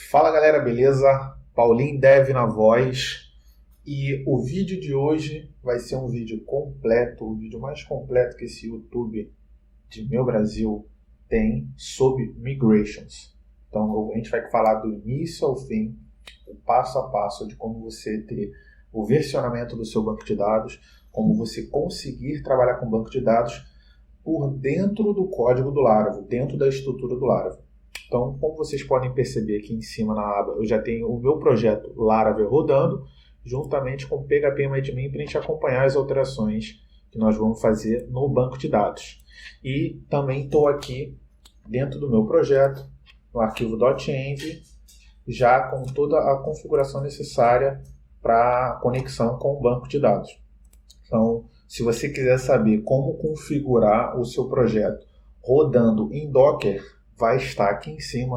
Fala galera, beleza? Paulinho Dev na voz. E o vídeo de hoje vai ser um vídeo completo, o vídeo mais completo que esse YouTube de Meu Brasil tem sobre migrations. Então a gente vai falar do início ao fim, o passo a passo de como você ter o versionamento do seu banco de dados, como você conseguir trabalhar com banco de dados por dentro do código do Laravel, dentro da estrutura do Laravel. Então, como vocês podem perceber aqui em cima na aba, eu já tenho o meu projeto Laravel rodando, juntamente com o PHP-MyAdmin, para a gente acompanhar as alterações que nós vamos fazer no banco de dados. E também estou aqui dentro do meu projeto, no arquivo .env, já com toda a configuração necessária para conexão com o banco de dados. Então, se você quiser saber como configurar o seu projeto rodando em Docker, vai estar aqui em cima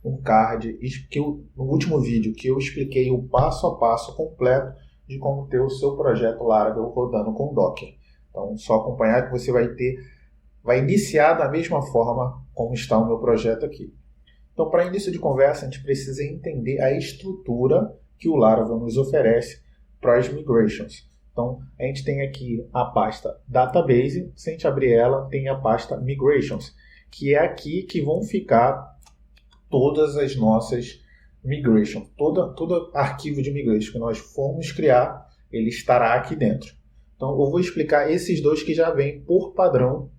um card que no último vídeo que eu expliquei o passo a passo completo de como ter o seu projeto Laravel rodando com Docker. Então, só acompanhar que você vai iniciar da mesma forma como está o meu projeto aqui. Então, para início de conversa, a gente precisa entender a estrutura que o Laravel nos oferece para as migrations. Então, a gente tem aqui a pasta Database, se a gente abrir ela, tem a pasta Migrations, que é aqui que vão ficar todas as nossas migrations. Todo arquivo de migration que nós formos criar, ele estará aqui dentro. Então, eu vou explicar esses dois que já vêm por padrão.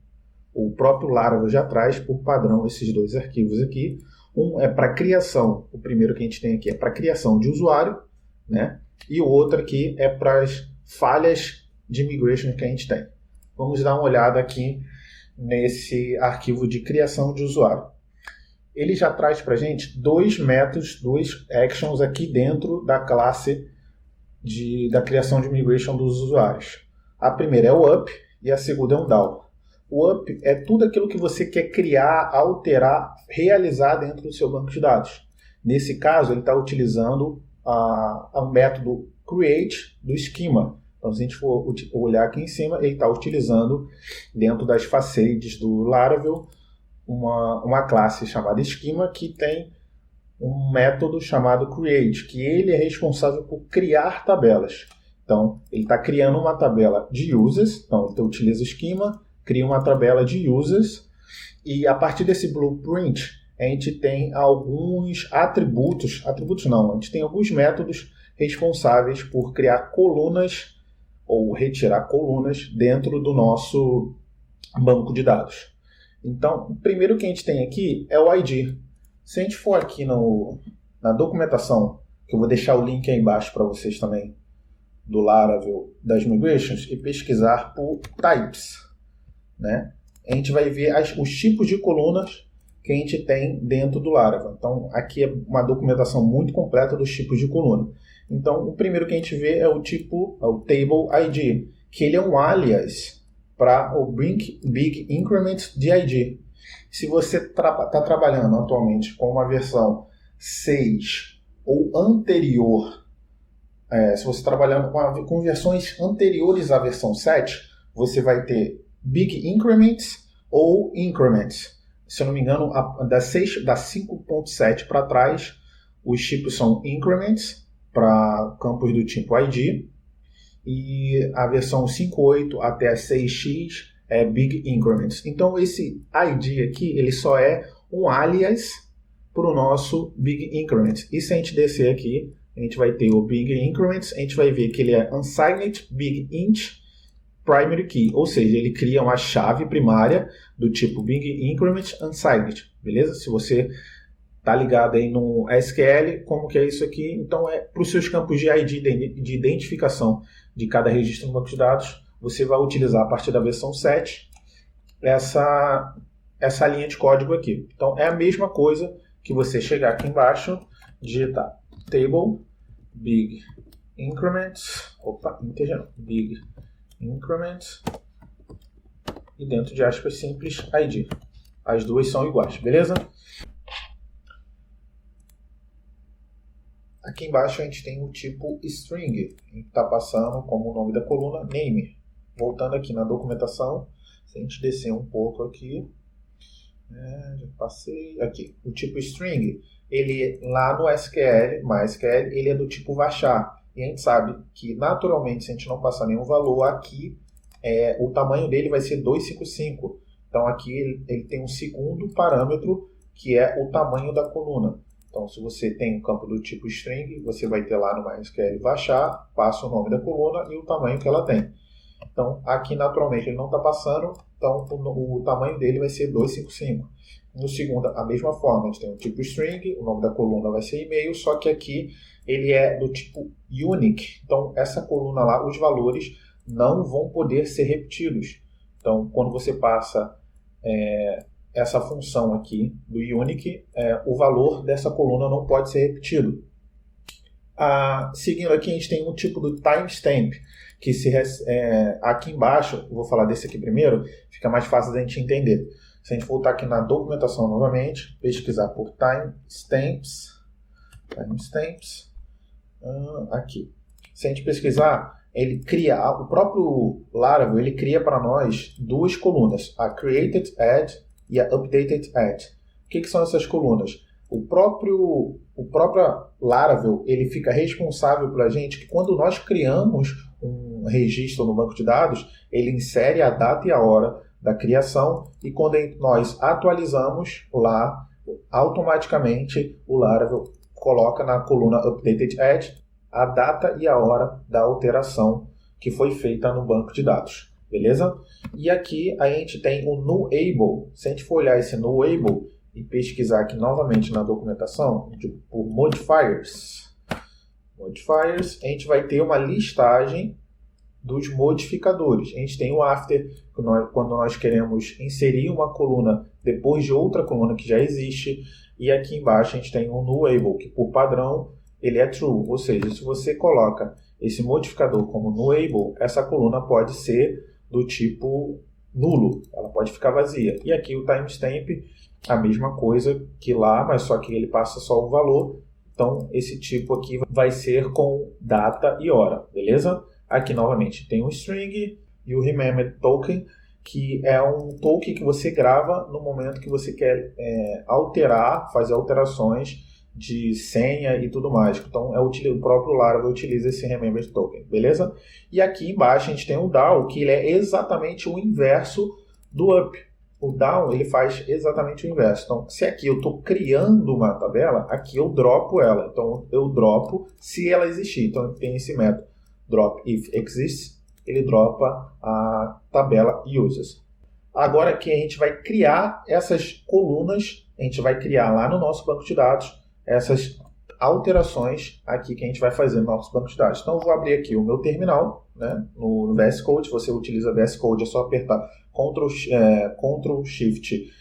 O próprio Laravel já traz por padrão esses dois arquivos aqui. Um é para criação, o primeiro que a gente tem aqui é para criação de usuário, né? E o outro aqui é para as falhas de migration que a gente tem. Vamos dar uma olhada aqui nesse arquivo de criação de usuário. Ele já traz para a gente dois métodos, dois actions aqui dentro da classe da criação de migration dos usuários. A primeira é o up e a segunda é um down. O up é tudo aquilo que você quer criar, alterar, realizar dentro do seu banco de dados. Nesse caso, ele está utilizando o método create do schema. Então, se a gente for olhar aqui em cima, ele está utilizando, dentro das facades do Laravel, uma classe chamada schema que tem um método chamado create, que ele é responsável por criar tabelas. Então, ele está criando uma tabela de users, então ele utiliza o schema, cria uma tabela de users, e a partir desse blueprint, a gente tem alguns atributos não, a gente tem alguns métodos responsáveis por criar colunas ou retirar colunas dentro do nosso banco de dados. Então, o primeiro que a gente tem aqui é o ID. Se a gente for aqui na documentação, que eu vou deixar o link aí embaixo para vocês também, do Laravel das migrations, e pesquisar por types, né? A gente vai ver os tipos de colunas que a gente tem dentro do Laravel. Então, aqui é uma documentação muito completa dos tipos de coluna. Então, o primeiro que a gente vê é o tipo, o Table ID, que ele é um alias para o Big Increments de ID. Se você está trabalhando atualmente com uma versão 6 ou anterior, se você está trabalhando com versões anteriores à versão 7, você vai ter Big Increments ou Increments. Se eu não me engano, da 5.7 para trás, os tipos são Increments para campos do tipo ID, e a versão 5.8 até a 6x é Big Increments. Então esse ID aqui, ele só é um alias para o nosso Big Increments. E se a gente descer aqui, a gente vai ter o Big Increments, a gente vai ver que ele é Unsigned Big Int Primary Key, ou seja, ele cria uma chave primária do tipo Big Increment Unsigned, beleza? Se você está ligado aí no SQL, como que é isso aqui? Então, para os seus campos de ID, de identificação de cada registro no banco de dados, você vai utilizar a partir da versão 7 essa linha de código aqui. Então, é a mesma coisa que você chegar aqui embaixo, digitar table, big increments, big increments, e dentro de aspas simples, ID. As duas são iguais, beleza? Aqui embaixo a gente tem o tipo string, que está passando como o nome da coluna name. Voltando aqui na documentação, se a gente descer um pouco aqui, Já passei aqui. O tipo string, ele lá no SQL, MySQL, ele é do tipo varchar. E a gente sabe que naturalmente, se a gente não passar nenhum valor aqui, o tamanho dele vai ser 255. Então aqui ele tem um segundo parâmetro que é o tamanho da coluna. Então se você tem um campo do tipo string, você vai ter lá no MySQL varchar, passa o nome da coluna e o tamanho que ela tem. Então aqui naturalmente ele não está passando, então o tamanho dele vai ser 255. No segundo, a mesma forma, a gente tem o tipo string, o nome da coluna vai ser e-mail, só que aqui ele é do tipo unique. Então essa coluna lá, os valores não vão poder ser repetidos. Então quando você passa essa função aqui do unique, o valor dessa coluna não pode ser repetido. Seguindo aqui, a gente tem um tipo do timestamp, que aqui embaixo, vou falar desse aqui primeiro, fica mais fácil da gente entender. Se a gente voltar aqui na documentação novamente, pesquisar por timestamps, aqui. Se a gente pesquisar, ele cria, o próprio Laravel, ele cria para nós duas colunas, a created add e a updated add. O que são essas colunas? O próprio Laravel, ele fica responsável pela gente que quando nós criamos um registro no banco de dados, ele insere a data e a hora da criação e quando nós atualizamos lá, automaticamente o Laravel coloca na coluna Updated Add a data e a hora da alteração que foi feita no banco de dados. Beleza? E aqui a gente tem o Nullable. Se a gente for olhar esse Nullable e pesquisar aqui novamente na documentação por modifiers, a gente vai ter uma listagem dos modificadores. A gente tem o after, quando nós queremos inserir uma coluna depois de outra coluna que já existe, e aqui embaixo a gente tem o nullable, que por padrão ele é true, ou seja, se você coloca esse modificador como nullable, essa coluna pode ser do tipo nulo, ela pode ficar vazia. E aqui o timestamp, a mesma coisa que lá, mas só que ele passa só um valor. Então esse tipo aqui vai ser com data e hora, beleza? Aqui novamente tem o string e o remember token, que é um token que você grava no momento que você quer alterar, fazer alterações de senha e tudo mais. Então o próprio Laravel utiliza esse remember token, beleza? E aqui embaixo a gente tem o down, que ele é exatamente o inverso do up. O down ele faz exatamente o inverso. Então, se aqui eu estou criando uma tabela, aqui eu dropo ela. Então, eu dropo se ela existir. Então, tem esse método drop if exists, ele dropa a tabela users. Agora aqui a gente vai criar essas colunas, a gente vai criar lá no nosso banco de dados essas alterações aqui que a gente vai fazer no nosso banco de dados. Então, eu vou abrir aqui o meu terminal, né, no VS Code. Se você utiliza VS Code, é só apertar Ctrl Shift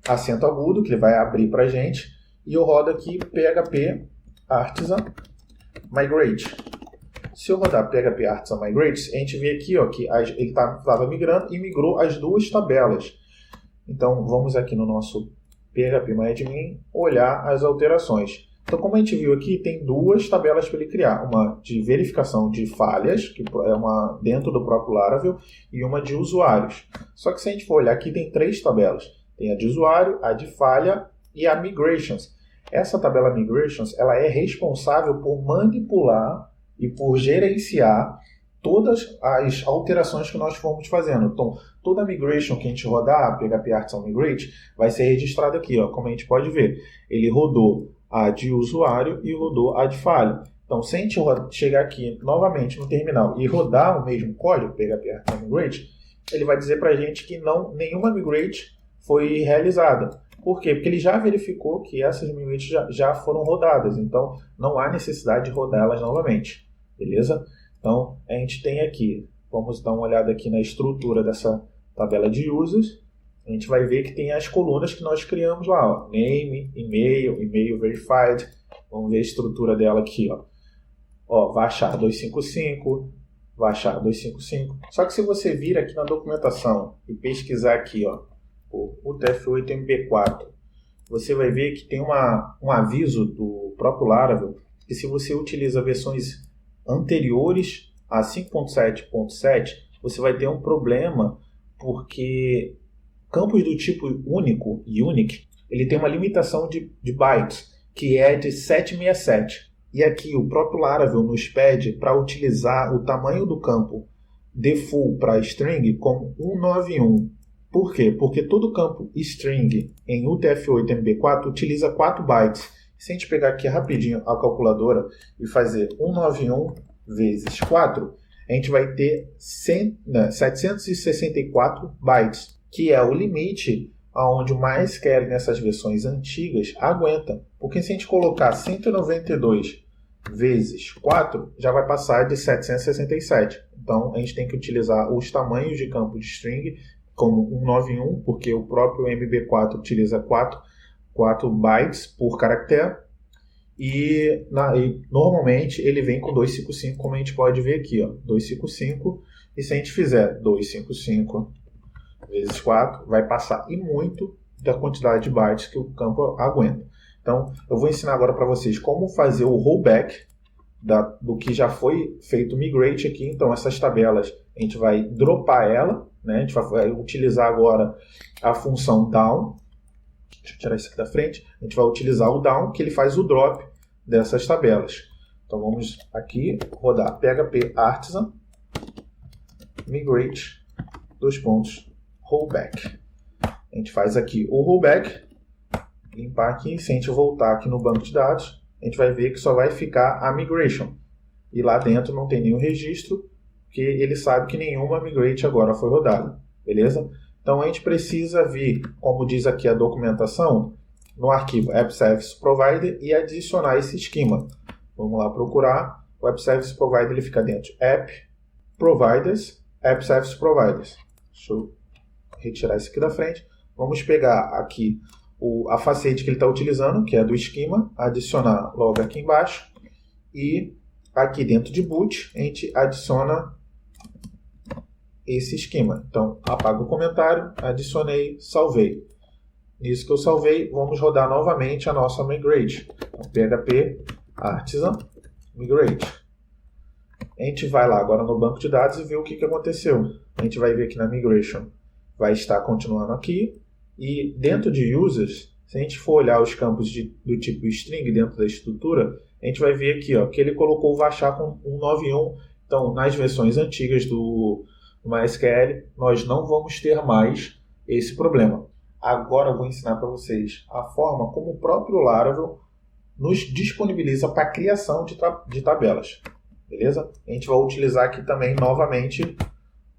acento agudo, que ele vai abrir para a gente. E eu rodo aqui PHP Artisan Migrate. Se eu rodar PHP Artisan Migrate, a gente vê aqui ó, que ele estava migrando e migrou as duas tabelas. Então, vamos aqui no nosso PHPMyAdmin olhar as alterações. Então, como a gente viu aqui, tem duas tabelas para ele criar. Uma de verificação de falhas, que é uma dentro do próprio Laravel, e uma de usuários. Só que se a gente for olhar aqui, tem três tabelas. Tem a de usuário, a de falha e a Migrations. Essa tabela Migrations ela é responsável por manipular e por gerenciar todas as alterações que nós formos fazendo. Então, toda a migration que a gente rodar, PHP Artisan Migrate, vai ser registrada aqui, ó, como a gente pode ver. Ele rodou a de usuário e rodou a de falha. Então, se a gente chegar aqui novamente no terminal e rodar o mesmo código, PHP Artisan Migrate, ele vai dizer para a gente que nenhuma migrate foi realizada. Por quê? Porque ele já verificou que essas migrates já foram rodadas. Então, não há necessidade de rodá-las novamente. Beleza? Então, a gente tem aqui, vamos dar uma olhada aqui na estrutura dessa tabela de users. A gente vai ver que tem as colunas que nós criamos lá, ó. Name, e-mail, e-mail verified. Vamos ver a estrutura dela aqui, ó. Varchar 255, varchar 255. Só que se você vir aqui na documentação e pesquisar aqui, ó, o UTF-8 MB4, você vai ver que tem um aviso do próprio Laravel que se você utiliza versões anteriores a 5.7.7, você vai ter um problema porque Campos do tipo único, unique, ele tem uma limitação de bytes, que é de 767. E aqui o próprio Laravel nos pede para utilizar o tamanho do campo default para string como 191. Por quê? Porque todo campo string em UTF-8 MB4 utiliza 4 bytes. Se a gente pegar aqui rapidinho a calculadora e fazer 191 vezes 4, a gente vai ter 764 bytes, que é o limite onde o MySQL nessas versões antigas aguenta. Porque se a gente colocar 192 vezes 4, já vai passar de 767. Então, a gente tem que utilizar os tamanhos de campo de string como 191, porque o próprio MB4 utiliza 4 bytes por caractere. E normalmente ele vem com 255, como a gente pode ver aqui, ó, 255. E se a gente fizer 255 vezes 4, vai passar e muito da quantidade de bytes que o campo aguenta. Então, eu vou ensinar agora para vocês como fazer o rollback do que já foi feito migrate aqui. Então, essas tabelas, a gente vai dropar ela, né? A gente vai utilizar agora a função down. Deixa eu tirar isso aqui da frente. A gente vai utilizar o down, que ele faz o drop dessas tabelas. Então, vamos aqui rodar PHP Artisan migrate, rollback. A gente faz aqui o rollback, limpar aqui. Se a gente voltar aqui no banco de dados, a gente vai ver que só vai ficar a migration. E lá dentro não tem nenhum registro, porque ele sabe que nenhuma migrate agora foi rodada. Beleza? Então a gente precisa vir, como diz aqui a documentação, no arquivo App Service Provider e adicionar esse esquema. Vamos lá procurar. O App Service Provider ele fica dentro de App Providers, App Service Providers. Deixa eu retirar isso aqui da frente. Vamos pegar aqui a facete que ele está utilizando, que é do esquema, adicionar logo aqui embaixo. E aqui dentro de boot, a gente adiciona esse esquema. Então, apago o comentário, adicionei, salvei. Nisso que eu salvei, vamos rodar novamente a nossa migrate. Então, PHP Artisan migrate. A gente vai lá agora no banco de dados e vê o que aconteceu. A gente vai ver que na migration vai estar continuando aqui. E dentro de users, se a gente for olhar os campos do tipo string dentro da estrutura, a gente vai ver aqui ó, que ele colocou o Vachar com 191. Então, nas versões antigas do MySQL, nós não vamos ter mais esse problema. Agora eu vou ensinar para vocês a forma como o próprio Laravel nos disponibiliza para a criação de tabelas. Beleza? A gente vai utilizar aqui também novamente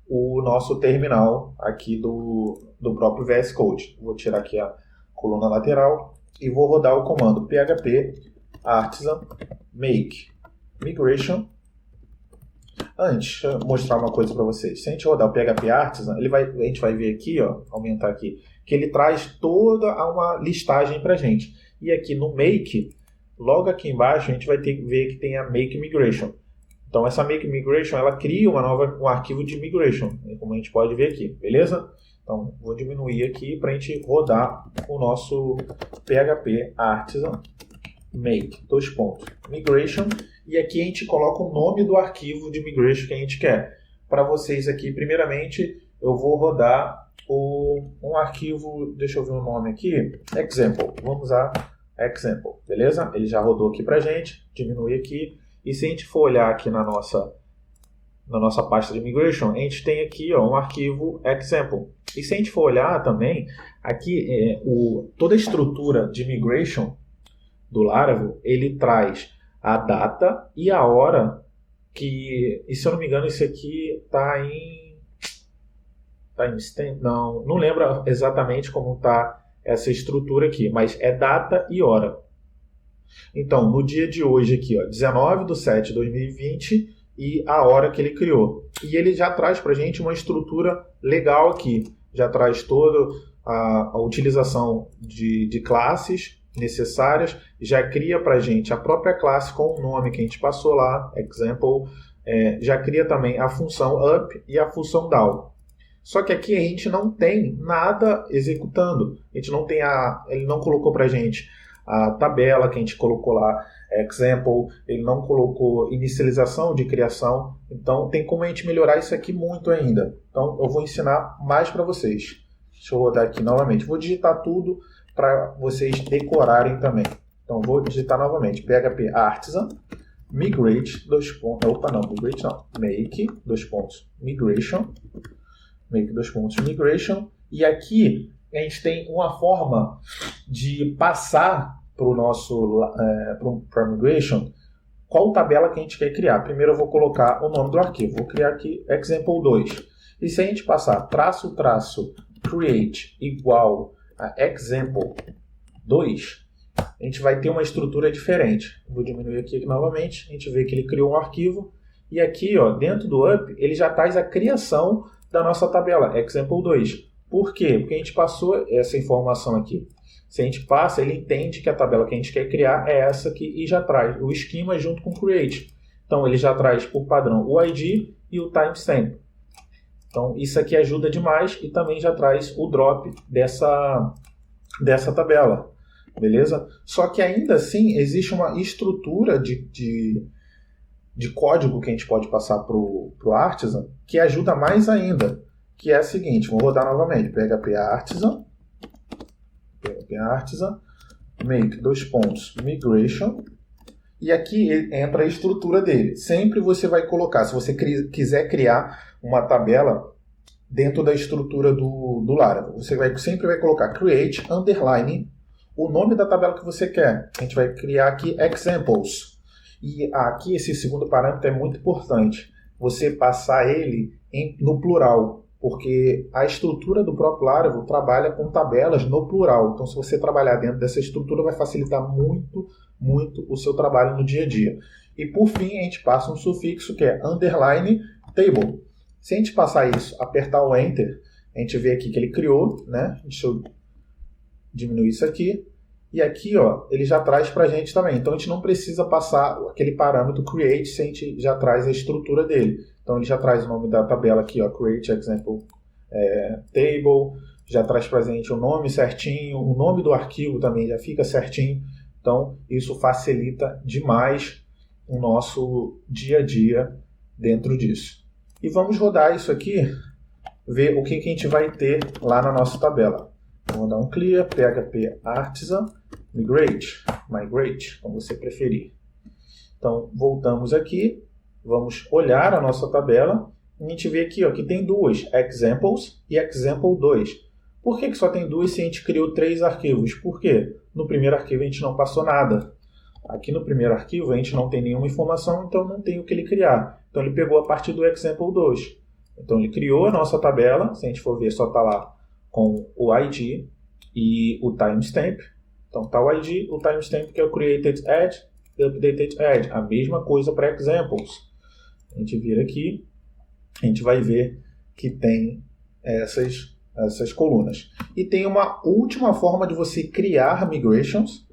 o nosso terminal aqui do próprio VS Code. Vou tirar aqui a coluna lateral e vou rodar o comando PHP Artisan make migration. Antes, deixa eu mostrar uma coisa para vocês. Se a gente rodar o PHP Artisan, a gente vai ver aqui, ó, aumentar aqui, que ele traz toda uma listagem para a gente. E aqui no make, logo aqui embaixo, a gente vai ter que ver que tem a make migration. Então essa make migration, ela cria um arquivo de migration, como a gente pode ver aqui, beleza? Então vou diminuir aqui para a gente rodar o nosso PHP Artisan make, migration, e aqui a gente coloca o nome do arquivo de migration que a gente quer. Para vocês aqui, primeiramente, eu vou rodar um arquivo, deixa eu ver o nome aqui, example, vamos usar example, beleza? Ele já rodou aqui para a gente, diminui aqui. E se a gente for olhar aqui na nossa pasta de migration, a gente tem aqui ó, um arquivo example. E se a gente for olhar também, aqui toda a estrutura de migration do Laravel, ele traz a data e a hora que, e se eu não me engano, isso aqui está em não lembro exatamente como está essa estrutura aqui, mas é data e hora. Então, no dia de hoje aqui, ó, 19/7/2020 e a hora que ele criou. E ele já traz para a gente uma estrutura legal aqui. Já traz toda a utilização de classes necessárias. Já cria para a gente a própria classe com o nome que a gente passou lá, example. Já cria também a função up e a função down. Só que aqui a gente não tem nada executando. A gente não tem ele não colocou para a gente a tabela que a gente colocou lá, example, ele não colocou inicialização de criação, então tem como a gente melhorar isso aqui muito ainda. Então eu vou ensinar mais para vocês. Deixa eu rodar aqui novamente. Vou digitar tudo para vocês decorarem também. Então, vou digitar novamente. PHP Artisan, migrate, make, migration. E aqui a gente tem uma forma de passar para o nosso para migration qual tabela que a gente quer criar. Primeiro eu vou colocar o nome do arquivo. Vou criar aqui example2. E se a gente passar --create igual a example2, a gente vai ter uma estrutura diferente. Vou diminuir aqui novamente. A gente vê que ele criou um arquivo. E aqui, ó, dentro do up, ele já traz a criação da nossa tabela, example2. Por quê? Porque a gente passou essa informação aqui. Se a gente passa, ele entende que a tabela que a gente quer criar é essa aqui e já traz o esquema junto com o create. Então, ele já traz por padrão o ID e o timestamp. Então, isso aqui ajuda demais e também já traz o drop dessa tabela. Beleza? Só que ainda assim, existe uma estrutura de código que a gente pode passar para o Artisan que ajuda mais ainda. Que é a seguinte, vou rodar novamente. PHP Artisan, make, migration. E aqui entra a estrutura dele. Sempre você vai colocar, se você quiser criar uma tabela dentro da estrutura do Laravel, você sempre vai colocar create, underline, o nome da tabela que você quer. A gente vai criar aqui examples. E aqui esse segundo parâmetro é muito importante. Você passar ele no plural, porque a estrutura do próprio Laravel trabalha com tabelas no plural. Então, se você trabalhar dentro dessa estrutura, vai facilitar muito, muito o seu trabalho no dia a dia. E, por fim, a gente passa um sufixo que é underline table. Se a gente passar isso, apertar o Enter, a gente vê aqui que ele criou, né? Deixa eu diminuir isso aqui. E aqui, ó, ele já traz para a gente também. Então, a gente não precisa passar aquele parâmetro create se a gente já traz a estrutura dele. Então, ele já traz o nome da tabela aqui, ó, create example table, já traz para a gente o nome certinho, o nome do arquivo também já fica certinho. Então, isso facilita demais o nosso dia a dia dentro disso. E vamos rodar isso aqui, ver o que a gente vai ter lá na nossa tabela. Vou dar um clear, PHP Artisan, migrate, como você preferir. Então, voltamos aqui, vamos olhar a nossa tabela, e a gente vê aqui ó, que tem duas, examples e example2. Por que só tem duas se a gente criou 3 arquivos? Por quê? No primeiro arquivo a gente não passou nada. Aqui no primeiro arquivo a gente não tem nenhuma informação, então não tem o que ele criar. Então ele pegou a partir do example2. Então ele criou a nossa tabela, se a gente for ver só está lá com o ID e o timestamp. Então está o ID, o timestamp que é o created add, updated add. A mesma coisa para examples. A gente vira aqui, a gente vai ver que tem essas colunas. E tem uma última forma de você criar migrations,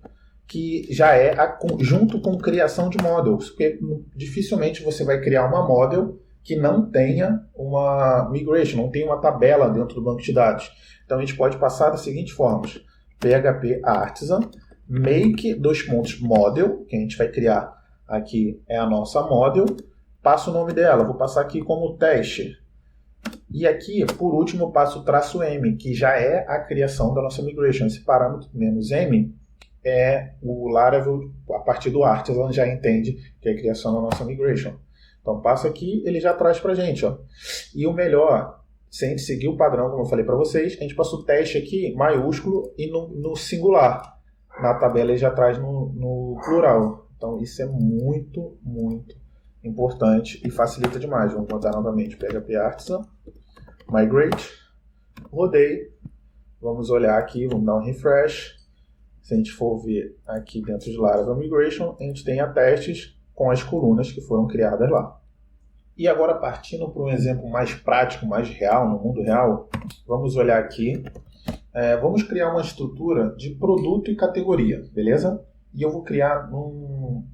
que já é junto com criação de models, porque dificilmente você vai criar uma model que não tenha uma migration, não tenha uma tabela dentro do banco de dados. Então a gente pode passar da seguinte forma: PHP Artisan, make model, que a gente vai criar aqui é a nossa model, passo o nome dela, vou passar aqui como teste. E aqui, por último, eu passo o "-m", que já é a criação da nossa migration. Esse parâmetro "-m" é o Laravel, a partir do Artisan, já entende que é a criação da nossa migration. Então, passa aqui, ele já traz para a gente. Ó. E o melhor, se a gente seguir o padrão, como eu falei para vocês, a gente passa o teste aqui, maiúsculo, e no singular. Na tabela ele já traz no plural. Então, isso é muito, muito importante e facilita demais. Vamos rodar novamente PHP Artisan, migrate, rodei, vamos olhar aqui, vamos dar um refresh. Se a gente for ver aqui dentro de Laravel Migration, a gente tem a testes com as colunas que foram criadas lá. E agora, partindo para um exemplo mais prático, mais real, no mundo real, vamos olhar aqui. Vamos criar uma estrutura de produto e categoria, beleza? E eu vou criar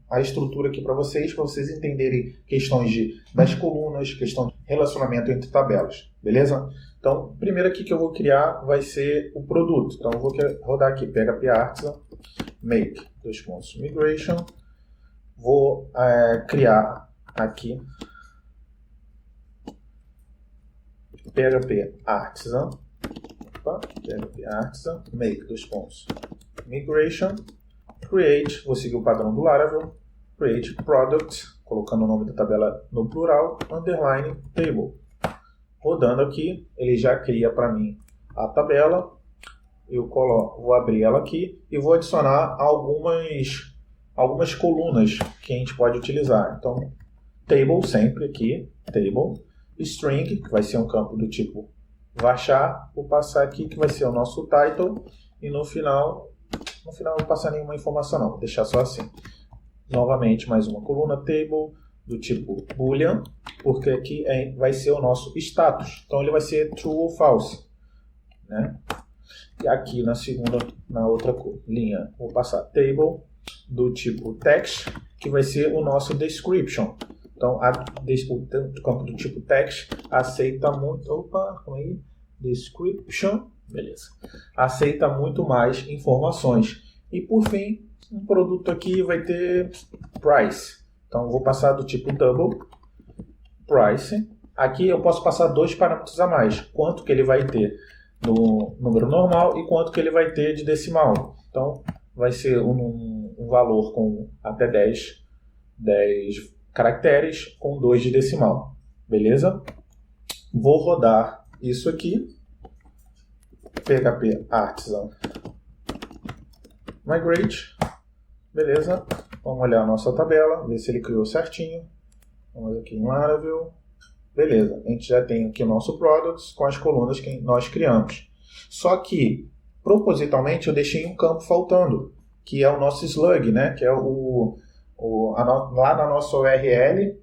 a estrutura aqui para vocês entenderem questões das colunas, questão de relacionamento entre tabelas, beleza? Então, primeiro aqui que eu vou criar vai ser o produto. Então, eu vou rodar aqui PHP Artisan, make, migration. Vou criar aqui PHP Artisan, PHP Artisan, make, dois pontos, migration, create, vou seguir o padrão do Laravel, create product, colocando o nome da tabela no plural, underline table. Rodando aqui, ele já cria para mim a tabela. Eu vou abrir ela aqui e vou adicionar algumas colunas que a gente pode utilizar. Então, table sempre aqui, table, string, que vai ser um campo do tipo varchar, vou passar aqui que vai ser o nosso title e no final não vou passar nenhuma informação não, vou deixar só assim. Novamente mais uma coluna table do tipo boolean, porque aqui vai ser o nosso status, então ele vai ser true ou false, né? E aqui na outra linha, vou passar table do tipo text, que vai ser o nosso description. Então, o campo do tipo text aceita muito... Description. Beleza. Aceita muito mais informações. E, por fim, um produto aqui vai ter price. Então, vou passar do tipo double, price. Aqui eu posso passar dois parâmetros a mais. Quanto que ele vai ter no número normal e quanto que ele vai ter de decimal. Então, vai ser um valor com até 10 caracteres com 2 de decimal. Beleza? Vou rodar isso aqui. PHP Artisan Migrate. Beleza? Vamos olhar a nossa tabela, ver se ele criou certinho. Vamos aqui em Laravel. Beleza, a gente já tem aqui o nosso Products com as colunas que nós criamos. Só que, propositalmente, eu deixei um campo faltando, que é o nosso slug, né? Que é lá na nossa URL,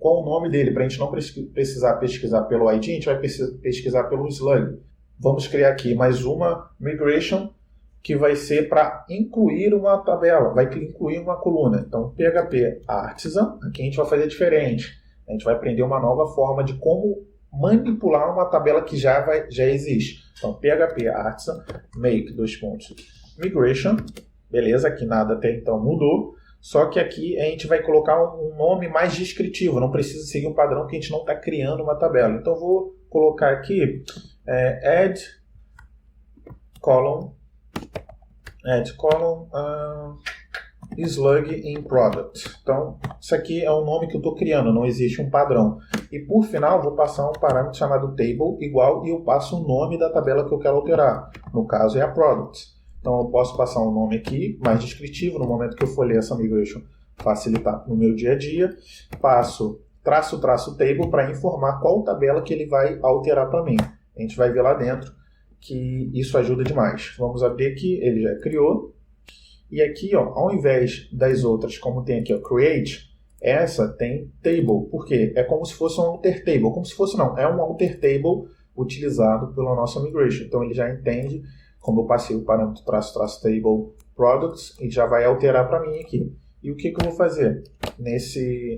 qual o nome dele, para a gente não precisar pesquisar pelo ID, a gente vai pesquisar pelo slug. Vamos criar aqui mais uma migration, que vai ser para incluir uma tabela, vai incluir uma coluna. Então, PHP Artisan, aqui a gente vai fazer diferente. A gente vai aprender uma nova forma de como manipular uma tabela que já existe. Então, PHP Artisan, make, dois pontos, migration. Beleza, aqui nada até então mudou. Só que aqui a gente vai colocar um nome mais descritivo. Não precisa seguir um padrão que a gente não está criando uma tabela. Então, eu vou colocar aqui add column slug in product. Então, isso aqui é um nome que eu estou criando, não existe um padrão. E por final, vou passar um parâmetro chamado table igual e eu passo o nome da tabela que eu quero alterar. No caso, é a product. Então, eu posso passar um nome aqui, mais descritivo, no momento que eu for ler essa migration, facilitar no meu dia a dia. Passo traço table para informar qual tabela que ele vai alterar para mim. A gente vai ver lá dentro que isso ajuda demais. Vamos abrir aqui, ele já criou. E aqui, ó, ao invés das outras, como tem aqui, ó, create, essa tem table. Por quê? É como se fosse um alter table. Como se fosse não, é um alter table utilizado pela nossa migration. Então ele já entende, como eu passei o parâmetro traço table products, e já vai alterar para mim aqui. E o que eu vou fazer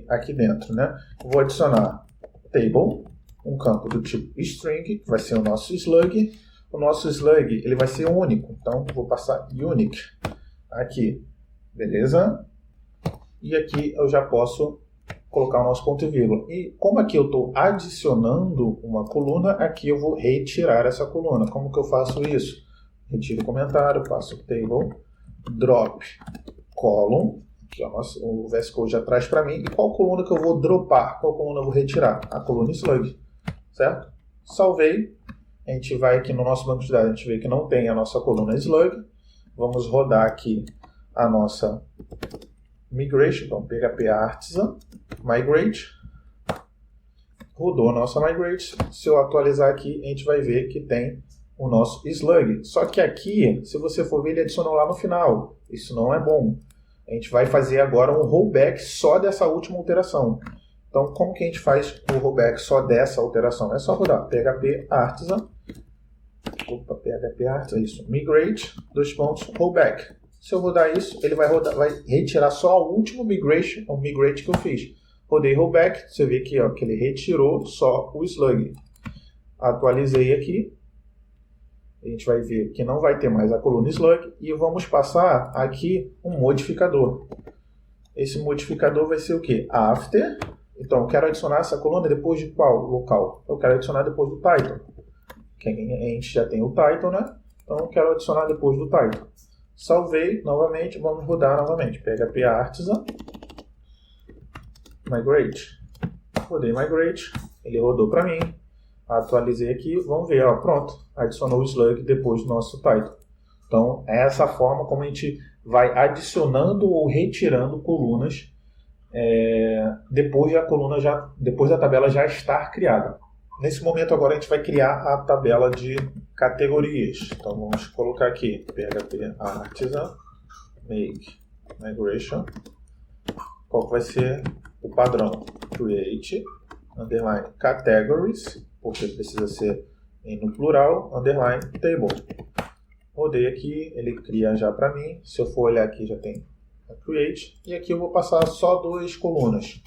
aqui dentro, né? Eu vou adicionar table, um campo do tipo string, que vai ser o nosso slug. O nosso slug ele vai ser único, então vou passar unique aqui, beleza? E aqui eu já posso colocar o nosso ponto e vírgula. E como aqui eu estou adicionando uma coluna, aqui eu vou retirar essa coluna. Como que eu faço isso? Retiro o comentário, passo table, drop column, que o VS Code já traz para mim. E qual coluna que eu vou dropar? Qual coluna eu vou retirar? A coluna slug, certo? Salvei. A gente vai aqui no nosso banco de dados, a gente vê que não tem a nossa coluna slug. Vamos rodar aqui a nossa migration, então PHP Artisan, migrate. Rodou a nossa migrate. Se eu atualizar aqui, a gente vai ver que tem o nosso slug. Só que aqui, se você for ver, ele adicionou lá no final. Isso não é bom. A gente vai fazer agora um rollback só dessa última alteração. Então, como que a gente faz o rollback só dessa alteração? É só rodar PHP Artisan. PHP Artisan, isso. Migrate, dois pontos, rollback. Se eu rodar isso, ele vai retirar só o último migrate que eu fiz. Rodei rollback, você vê aqui ó, que ele retirou só o slug. Atualizei aqui. A gente vai ver que não vai ter mais a coluna slug. E vamos passar aqui um modificador. Esse modificador vai ser o quê? After. Então, eu quero adicionar essa coluna depois de qual local? Eu quero adicionar depois do title. que a gente já tem o title, né? Então eu quero adicionar depois do title. Salvei novamente, vamos rodar novamente. PHP Artisan, migrate. Rodei migrate, ele rodou para mim. Atualizei aqui, vamos ver, ó, pronto. Adicionou o slug depois do nosso title. Então é essa forma como a gente vai adicionando ou retirando colunas depois da tabela já estar criada. Nesse momento agora a gente vai criar a tabela de categorias. Então vamos colocar aqui PHP Artisan make migration. Qual que vai ser o padrão? Create underline categories, porque precisa ser no plural, underline table. Rodei aqui, ele cria já para mim. Se eu for olhar aqui já tem a create. E aqui eu vou passar só duas colunas.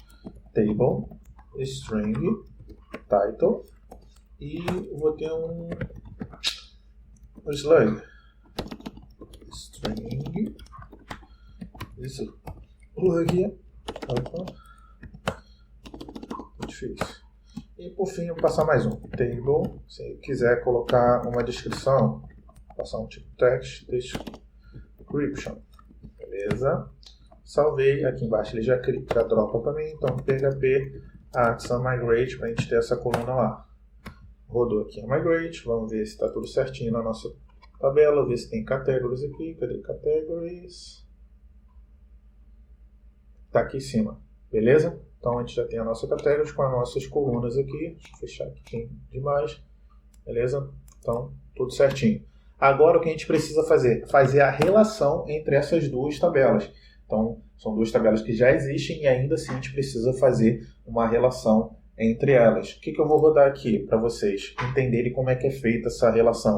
Table, string, title. E vou ter um slug. String, slug. Opa. Difícil. E por fim eu vou passar mais um. Table, se quiser colocar uma descrição, passar um tipo text, description. Beleza? Salvei, aqui embaixo ele já dropa para mim, então PHP Artisan Migrate para a gente ter essa coluna lá. Rodou aqui a Migrate, vamos ver se está tudo certinho na nossa tabela, ver se tem categories aqui, cadê categories? Está aqui em cima, beleza? Então a gente já tem a nossa categories com as nossas colunas aqui, deixa eu fechar aqui, tem demais, beleza? Então tudo certinho. Agora o que a gente precisa fazer a relação entre essas duas tabelas. Então, são duas tabelas que já existem e ainda assim a gente precisa fazer uma relação entre elas. O que eu vou rodar aqui para vocês entenderem como é que é feita essa relação?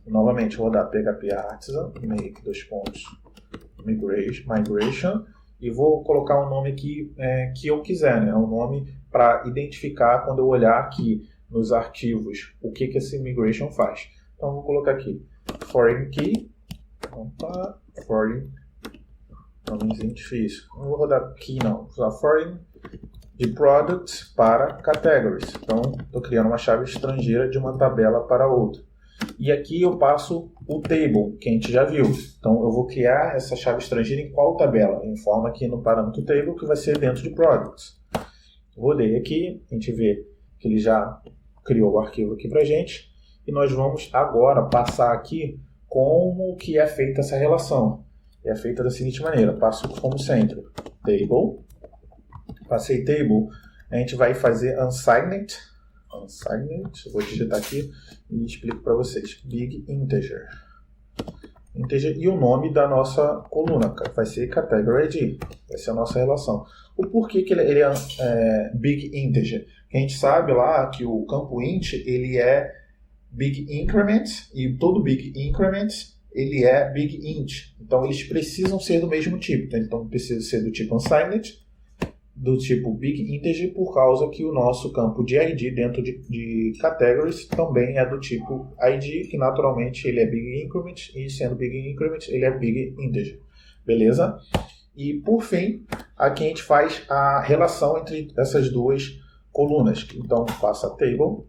Novamente, vou rodar PHP Artisan, make migration, e vou colocar um nome aqui que eu quiser, né? Um nome para identificar quando eu olhar aqui nos arquivos o que esse migration faz. Então, vou colocar aqui foreign key, foreign, nomezinho difícil, não vou rodar key não, vou usar foreign de products para categories. Então, estou criando uma chave estrangeira de uma tabela para outra. E aqui eu passo o table, que a gente já viu. Então, eu vou criar essa chave estrangeira em qual tabela? Em forma aqui no parâmetro table, que vai ser dentro de products. Rodei aqui, a gente vê que ele já criou o arquivo aqui para a gente. E nós vamos agora passar aqui como que é feita essa relação. É feita da seguinte maneira, passo como sempre, table, passei table, a gente vai fazer unsigned, vou digitar aqui e explico para vocês, big integer, e o nome da nossa coluna, vai ser category ID, vai ser a nossa relação. O porquê que ele é big integer? A gente sabe lá que o campo int, ele é big increment, e todo big increment ele é big int. Então eles precisam ser do mesmo tipo. Então precisa ser do tipo unsigned, do tipo big integer, por causa que o nosso campo de ID dentro de categories também é do tipo ID, que naturalmente ele é big increment, e sendo big increment ele é big integer. Beleza? E por fim, aqui a gente faz a relação entre essas duas colunas. Então passa table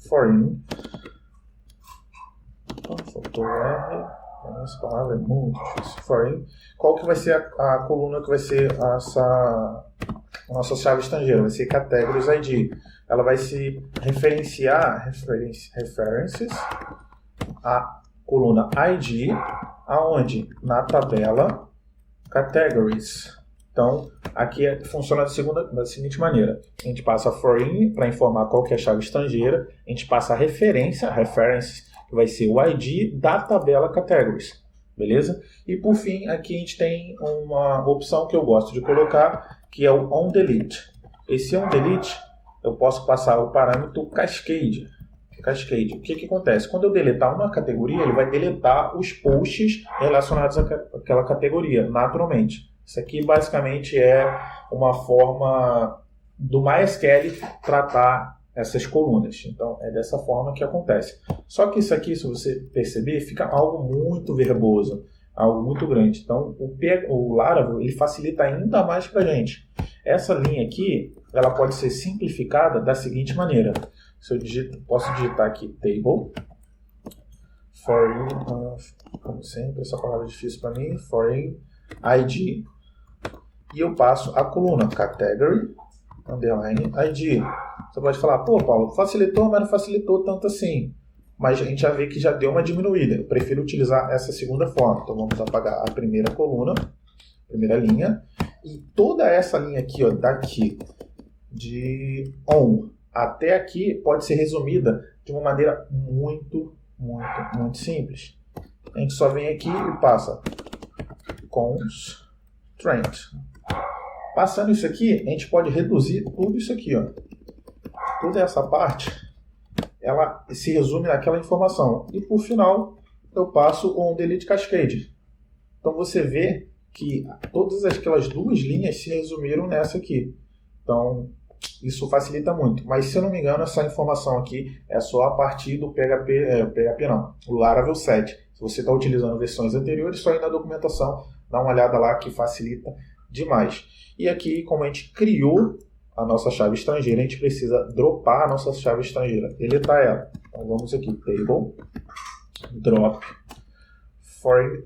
foreign, faltou R, essa palavra é muito difícil, foreign. Qual que vai ser a coluna que vai ser a nossa chave estrangeira? Vai ser categories ID. Ela vai se referenciar, references, a coluna ID, aonde? Na tabela categories. Então, aqui funciona da seguinte maneira. A gente passa foreign para informar qual que é a chave estrangeira. A gente passa a referência, reference, que vai ser o ID da tabela categories. Beleza? E por fim, aqui a gente tem uma opção que eu gosto de colocar, que é o onDelete. Esse onDelete, eu posso passar o parâmetro cascade. O que acontece? Quando eu deletar uma categoria, ele vai deletar os posts relacionados àquela categoria, naturalmente. Isso aqui basicamente é uma forma do MySQL tratar essas colunas. Então é dessa forma que acontece. Só que isso aqui, se você perceber, fica algo muito verboso, algo muito grande. Então o Laravel ele facilita ainda mais para a gente. Essa linha aqui, ela pode ser simplificada da seguinte maneira. Se eu posso digitar aqui table, foreign, como sempre, essa palavra é difícil para mim, foreign ID, e eu passo a coluna category, underline ID. Você pode falar, pô, Paulo, facilitou, mas não facilitou tanto assim. Mas a gente já vê que já deu uma diminuída. Eu prefiro utilizar essa segunda forma. Então vamos apagar a primeira coluna, primeira linha, e toda essa linha aqui, ó, daqui de on até aqui pode ser resumida de uma maneira muito simples. A gente só vem aqui e passa constraint. Passando isso aqui, a gente pode reduzir tudo isso aqui, ó. Toda essa parte, ela se resume naquela informação. E por final, eu passo um delete cascade. Então você vê que todas aquelas duas linhas se resumiram nessa aqui. Então isso facilita muito. Mas se eu não me engano, essa informação aqui é só a partir do o Laravel 7. Se você está utilizando versões anteriores, só ir na documentação, dá uma olhada lá que facilita demais. E aqui, como a gente criou a nossa chave estrangeira, a gente precisa dropar a nossa chave estrangeira, deletar ela. Então vamos aqui, table, drop, foreign,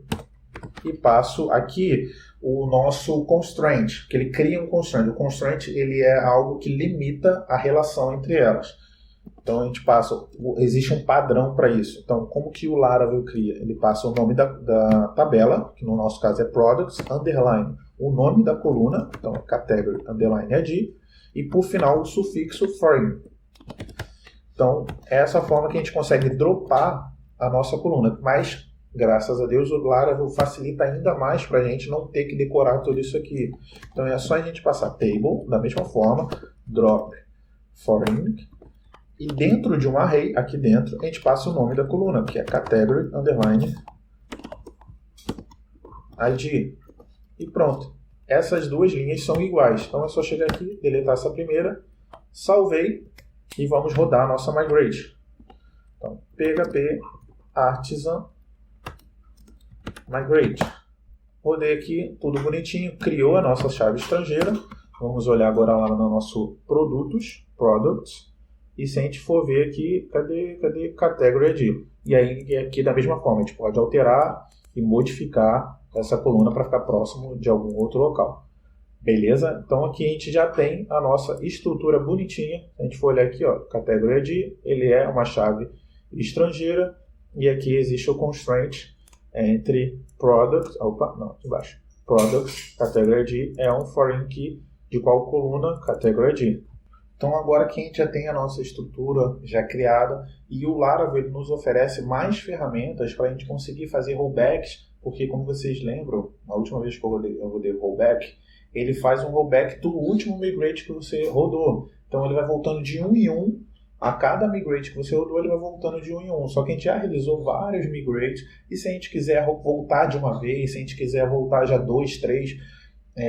e passo aqui o nosso constraint, que ele cria um constraint. O constraint ele é algo que limita a relação entre elas. Então a gente passa, existe um padrão para isso. Então como que o Laravel cria? Ele passa o nome da tabela, que no nosso caso é products, underline, o nome da coluna, então category, underline ID, e por final o sufixo foreign. Então é essa forma que a gente consegue dropar a nossa coluna, mas graças a Deus o Laravel facilita ainda mais para a gente não ter que decorar tudo isso aqui. Então é só a gente passar table, da mesma forma, drop foreign, e dentro de um array, aqui dentro, a gente passa o nome da coluna, que é category, underline, ID. E pronto. Essas duas linhas são iguais. Então é só chegar aqui, deletar essa primeira, salvei e vamos rodar a nossa migrate. Então, PHP Artisan Migrate. Rodei aqui, tudo bonitinho, criou a nossa chave estrangeira. Vamos olhar agora lá no nosso products, e se a gente for ver aqui, cadê Category ID? E aí aqui da mesma forma, a gente pode alterar e modificar essa coluna para ficar próximo de algum outro local. Beleza? Então aqui a gente já tem a nossa estrutura bonitinha. Se a gente for olhar aqui, ó, Category ID, ele é uma chave estrangeira, e aqui existe o constraint entre products, aqui embaixo, products, Category ID é um foreign key de qual coluna? Category ID. Então agora que a gente já tem a nossa estrutura já criada, e o Laravel ele nos oferece mais ferramentas para a gente conseguir fazer rollbacks, porque como vocês lembram, na última vez que eu rodei rollback, ele faz um rollback do último migrate que você rodou. Então ele vai voltando de um em um, a cada migrate que você rodou ele vai voltando de um em um. Só que a gente já realizou vários migrates, e se a gente quiser voltar de uma vez, se a gente quiser voltar já 2, 3...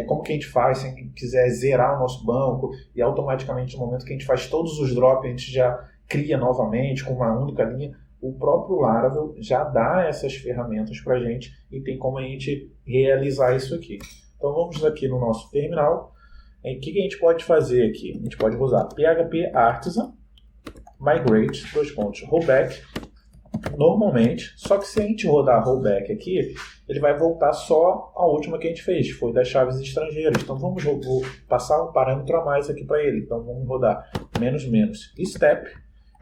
como que a gente faz se a gente quiser zerar o nosso banco e automaticamente no momento que a gente faz todos os drops a gente já cria novamente com uma única linha. O próprio Laravel já dá essas ferramentas para a gente e tem como a gente realizar isso aqui. Então vamos aqui no nosso terminal. O que a gente pode fazer aqui? A gente pode usar PHP Artisan Migrate, rollback, normalmente, só que se a gente rodar rollback aqui, ele vai voltar só a última que a gente fez, foi das chaves estrangeiras. Então vou passar um parâmetro a mais aqui para ele. Então vamos rodar menos step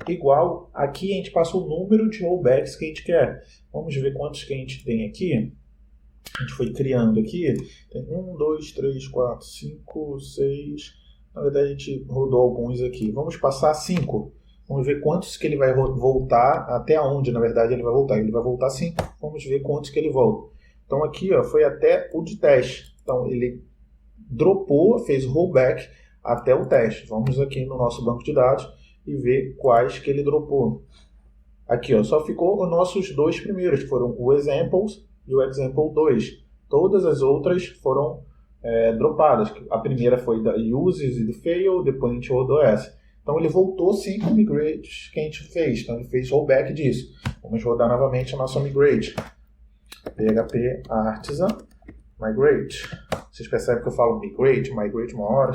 igual, aqui a gente passa o número de rollbacks que a gente quer. Vamos ver quantos que a gente tem aqui. A gente foi criando aqui, tem 1, 2, 3, 4, 5, 6, na verdade a gente rodou alguns aqui. Vamos passar 5. Vamos ver quantos que ele vai voltar, até onde, na verdade, ele vai voltar. Ele vai voltar 5, vamos ver quantos que ele volta. Então aqui ó, foi até o de teste. Então ele dropou, fez rollback até o teste. Vamos aqui no nosso banco de dados e ver quais que ele dropou. Aqui ó, só ficou os nossos dois primeiros, que foram o examples e o example 2. Todas as outras foram dropadas. A primeira foi da uses e do fail, depois a gente rodou essa. Então ele voltou 5 migrates que a gente fez. Então ele fez rollback disso. Vamos rodar novamente a nossa migrate. PHP Artisan Migrate. Vocês percebem que eu falo migrate uma hora.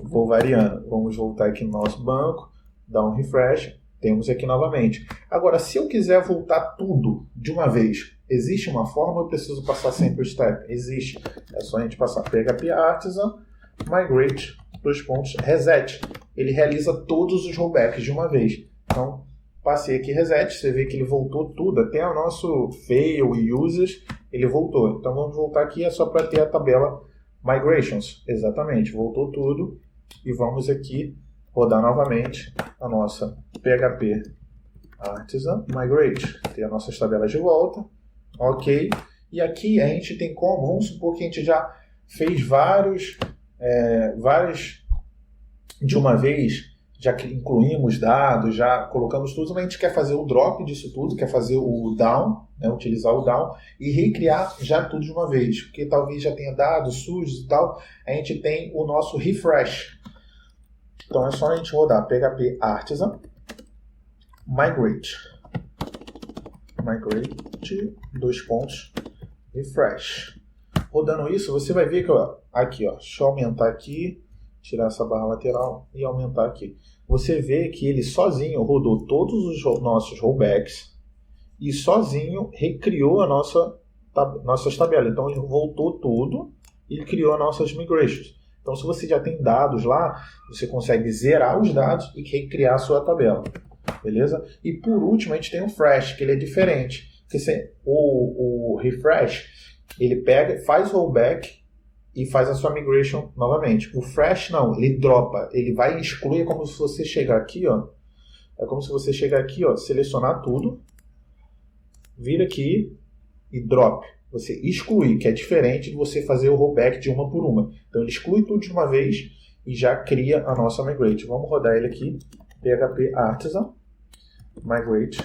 Vou variando. Vamos voltar aqui no nosso banco. dá um refresh, temos aqui novamente. Agora, se eu quiser voltar tudo de uma vez, existe uma forma ou eu preciso passar sempre o step? Existe. É só a gente passar PHP Artisan, migrate, reset. Ele realiza todos os rollbacks de uma vez. Então, passei aqui reset, você vê que ele voltou tudo, até o nosso fail e users, ele voltou. Então, vamos voltar aqui, é só para ter a tabela migrations. Exatamente, voltou tudo. E vamos aqui rodar novamente a nossa PHP Artisan Migrate. Tem as nossas tabelas de volta. Ok. E aqui a gente tem como, vamos supor que a gente já fez vários de uma vez, já que incluímos dados, já colocamos tudo, mas a gente quer fazer o drop disso tudo, quer fazer o down, né, utilizar o down e recriar já tudo de uma vez, porque talvez já tenha dados sujos e tal, a gente tem o nosso refresh. Então é só a gente rodar PHP Artisan, migrate, refresh. Rodando isso, você vai ver que aqui, deixa eu aumentar aqui, tirar essa barra lateral e aumentar aqui. Você vê que ele sozinho rodou todos os nossos rollbacks e sozinho recriou nossas tabelas. Então ele voltou tudo e criou as nossas migrations. Então, se você já tem dados lá, você consegue zerar os dados e recriar a sua tabela. Beleza? E por último, a gente tem o fresh, que ele é diferente. Porque o refresh, ele pega, faz rollback e faz a sua migration novamente. O fresh não, ele dropa, ele vai excluir, é como se você chegar aqui, selecionar tudo, vir aqui e drop. Você excluir, que é diferente de você fazer o rollback de uma por uma. Então ele exclui tudo de uma vez e já cria a nossa migrate. Vamos rodar ele aqui, PHP Artisan, migrate,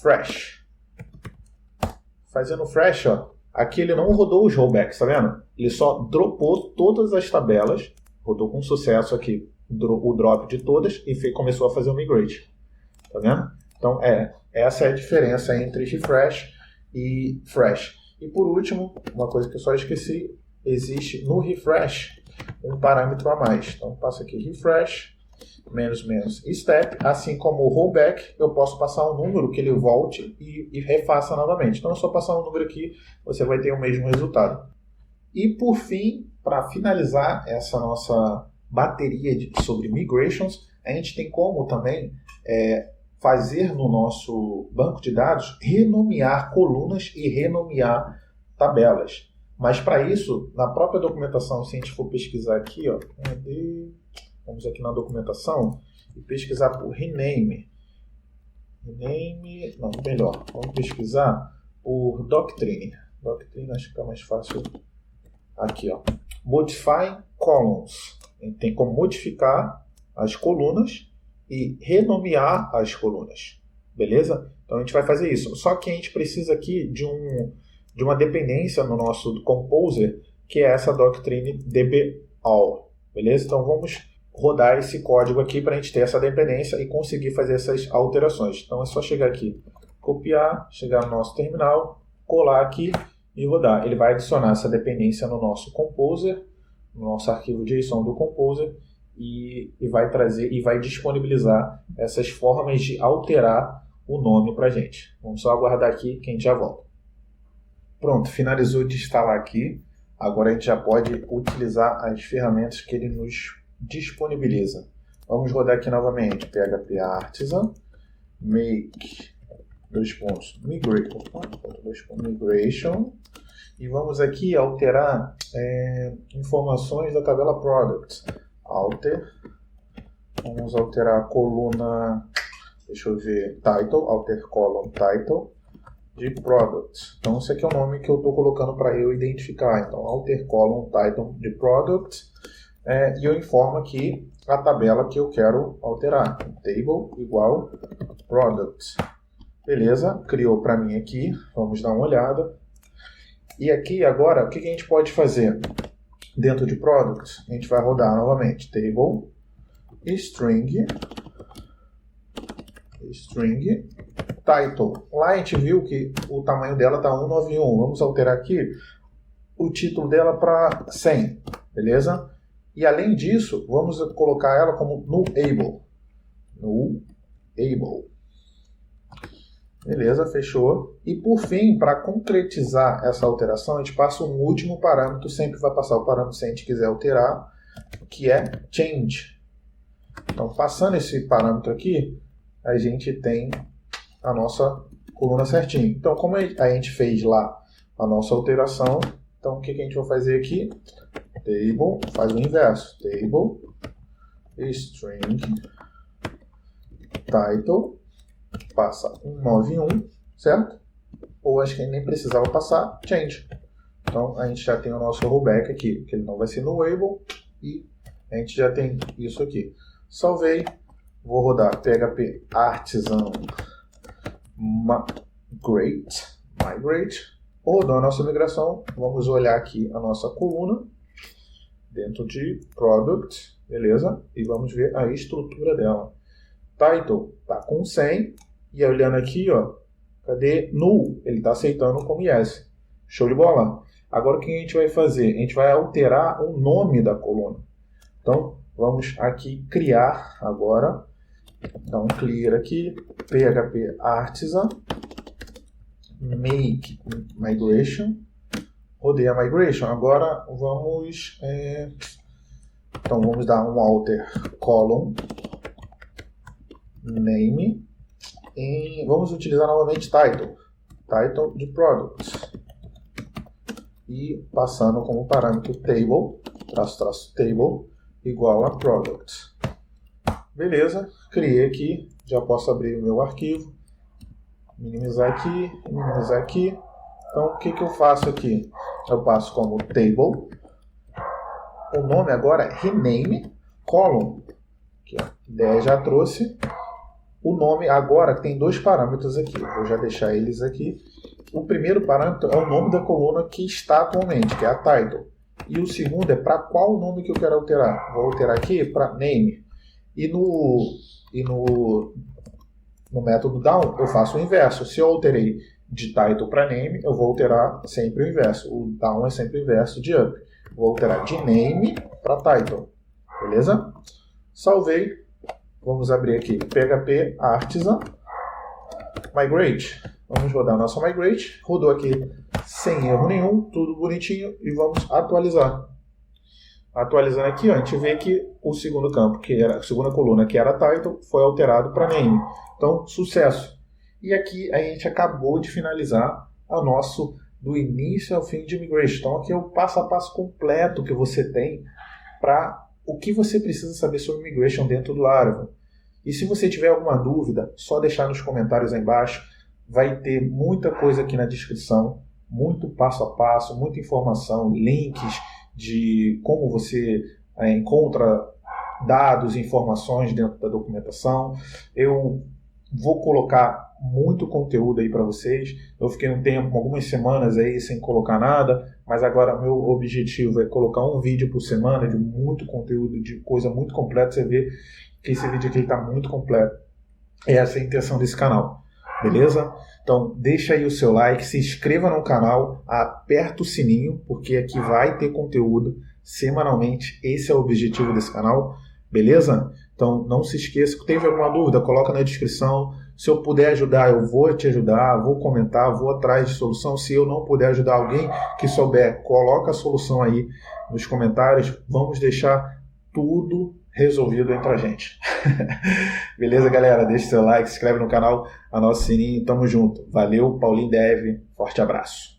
fresh. Fazendo fresh, aqui ele não rodou os rollbacks, tá vendo? Ele só dropou todas as tabelas, rodou com sucesso aqui o drop de todas e começou a fazer o migrate. Tá vendo? Então, essa é a diferença entre refresh e fresh. E por último, uma coisa que eu só esqueci, existe no refresh um parâmetro a mais. Então, passo aqui refresh, menos step, assim como o rollback, eu posso passar um número que ele volte e refaça novamente. Então, é só passar um número aqui, você vai ter o mesmo resultado. E por fim, para finalizar essa nossa bateria sobre migrations, a gente tem como também fazer no nosso banco de dados, renomear colunas e renomear tabelas. Mas para isso, na própria documentação, se a gente for pesquisar aqui, vamos aqui na documentação e pesquisar por rename. Vamos pesquisar por doctrine. Doctrine acho que fica mais fácil. Aqui, modify columns. A gente tem como modificar as colunas e renomear as colunas, beleza? Então a gente vai fazer isso. Só que a gente precisa aqui de uma dependência no nosso Composer, que é essa doctrine dball, beleza? Então vamos rodar esse código aqui para a gente ter essa dependência e conseguir fazer essas alterações. Então é só chegar aqui, copiar, chegar no nosso terminal, colar aqui e rodar. Ele vai adicionar essa dependência no nosso Composer, no nosso arquivo JSON do Composer, e vai trazer e vai disponibilizar essas formas de alterar o nome para a gente. Vamos só aguardar aqui que a gente já volta. Pronto, finalizou de instalar aqui. Agora a gente já pode utilizar as ferramentas que ele nos disponibiliza. Vamos rodar aqui novamente. PHP Artisan, make migration. E vamos aqui alterar informações da tabela Products. Vamos alterar a coluna, deixa eu ver, title, alter column title de product. Então esse aqui é o nome que eu estou colocando para eu identificar. Então alter column title de product e eu informo aqui a tabela que eu quero alterar. Table igual product. Beleza, criou para mim aqui, vamos dar uma olhada. E aqui agora, o que a gente pode fazer? Dentro de Products, a gente vai rodar novamente Table, String, Title. Lá a gente viu que o tamanho dela está 191. Vamos alterar aqui o título dela para 100, beleza? E além disso, vamos colocar ela como nullable. Nullable. Beleza, fechou. E por fim, para concretizar essa alteração, a gente passa um último parâmetro, sempre vai passar o parâmetro se a gente quiser alterar, que é change. Então, passando esse parâmetro aqui, a gente tem a nossa coluna certinho. Então, como a gente fez lá a nossa alteração, então o que a gente vai fazer aqui? Table, faz o inverso. Table, string, title, passa 191, certo? Ou acho que nem precisava passar, change. Então, a gente já tem o nosso rollback aqui, que ele não vai ser nullable, e a gente já tem isso aqui. Salvei, vou rodar PHP Artisan Migrate, rodou a nossa migração, vamos olhar aqui a nossa coluna, dentro de Product, beleza? E vamos ver a estrutura dela. Title está com 100, e olhando aqui, ó, cadê null? Ele está aceitando como yes. Show de bola. Agora o que a gente vai fazer? A gente vai alterar o nome da coluna. Então, vamos aqui criar agora. Dá um clear aqui, PHP Artisan, make migration, rodei a migration. Agora vamos, então vamos dar um alter column name e vamos utilizar novamente title de product e passando como parâmetro table, table igual a product. Beleza, criei aqui, já posso abrir o meu arquivo, minimizar aqui. Então, o que eu faço aqui? Eu passo como table, o nome agora é rename, column, aqui, ó, ideia já trouxe, o nome agora tem dois parâmetros aqui, vou já deixar eles aqui. O primeiro parâmetro é o nome da coluna que está atualmente, que é a title, e o segundo é para qual nome que eu quero alterar. Vou alterar aqui para name. E no método down eu faço o inverso. Se eu alterei de title para name, eu vou alterar sempre o inverso. O down é sempre o inverso de up. Vou alterar de name para title. Beleza? Salvei. Vamos abrir aqui PHP Artisan Migrate. Vamos rodar a nossa Migrate. Rodou aqui sem erro nenhum, tudo bonitinho. E vamos atualizar. Atualizando aqui, ó, a gente vê que o segundo campo, que era a segunda coluna, que era title, foi alterado para name. Então, sucesso. E aqui a gente acabou de finalizar a nosso do início ao fim de migration. Então, aqui é o passo a passo completo que você tem para o que você precisa saber sobre migration dentro do Laravel. E se você tiver alguma dúvida, só deixar nos comentários aí embaixo. Vai ter muita coisa aqui na descrição, muito passo a passo, muita informação, links de como você encontra dados e informações dentro da documentação. Eu vou colocar muito conteúdo aí para vocês. Eu fiquei um tempo, algumas semanas aí sem colocar nada, mas agora meu objetivo é colocar um vídeo por semana de muito conteúdo, de coisa muito completa. Você vê que esse vídeo aqui está muito completo. Essa é a intenção desse canal. Beleza? Então deixa aí o seu like, se inscreva no canal, aperta o sininho, porque aqui vai ter conteúdo semanalmente. Esse é o objetivo desse canal, beleza? Então não se esqueça, se teve alguma dúvida, coloca na descrição. Se eu puder ajudar, eu vou te ajudar, vou comentar, vou atrás de solução. Se eu não puder ajudar alguém que souber, coloca a solução aí nos comentários. Vamos deixar tudo resolvido entre a gente. Beleza, galera? Deixa seu like, se inscreve no canal, anota o sininho, tamo junto. Valeu, Paulinho Dev, forte abraço.